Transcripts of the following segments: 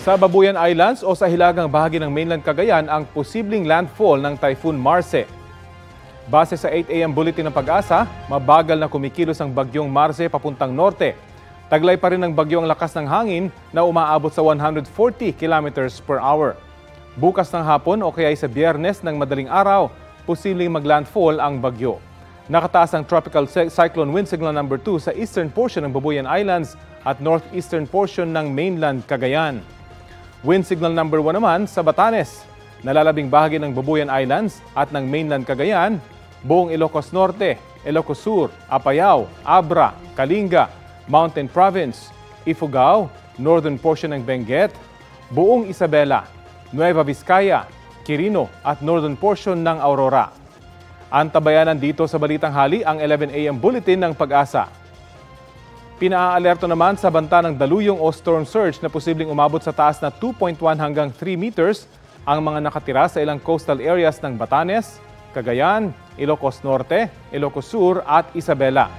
Sa Babuyan Islands o sa hilagang bahagi ng mainland Cagayan ang posibleng landfall ng Typhoon Marce. Base sa 8 AM bulletin ng Pag-asa, mabagal na kumikilos ang bagyong Marce papuntang norte. Taglay pa rin ng bagyo ang lakas ng hangin na umaabot sa 140 kilometers per hour. Bukas ng hapon o kaya sa Biyernes ng madaling araw, posibleng maglandfall ang bagyo. Nakataas ang tropical cyclone wind signal number 2 sa eastern portion ng Babuyan Islands at northeastern portion ng mainland Cagayan. Wind signal number 1 naman sa Batanes, nalalabing bahagi ng Babuyan Islands at ng mainland Cagayan, buong Ilocos Norte, Ilocos Sur, Apayao, Abra, Kalinga, Mountain Province, Ifugao, northern portion ng Benguet, buong Isabela, Nueva Vizcaya, Quirino at northern portion ng Aurora. Antabayanan dito sa Balitang Hali ang 11 AM bulletin ng Pag-asa. Pinaalerto naman sa banta ng daluyong o storm surge na posibleng umabot sa taas na 2.1 hanggang 3 meters ang mga nakatira sa ilang coastal areas ng Batanes, Cagayan, Ilocos Norte, Ilocos Sur at Isabela.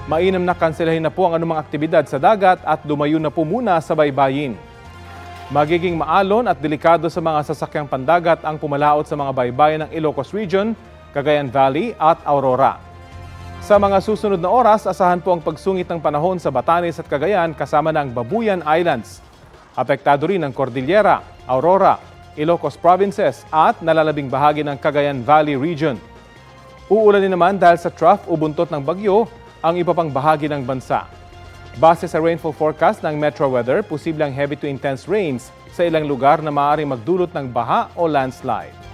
Mainam na kanselahin na po ang anumang aktibidad sa dagat at lumayo na po muna sa baybayin. Magiging maalon at delikado sa mga sasakyang pandagat ang pumalaot sa mga baybayin ng Ilocos Region, Cagayan Valley at Aurora. Sa mga susunod na oras, asahan po ang pagsungit ng panahon sa Batanes at Cagayan kasama ng Babuyan Islands. Apektado rin ang Cordillera, Aurora, Ilocos Provinces at nalalabing bahagi ng Cagayan Valley Region. Uulanin naman dahil sa trough o buntot ng bagyo ang iba pang bahagi ng bansa. Base sa rainfall forecast ng Metro Weather, posibleng heavy to intense rains sa ilang lugar na maaaring magdulot ng baha o landslide.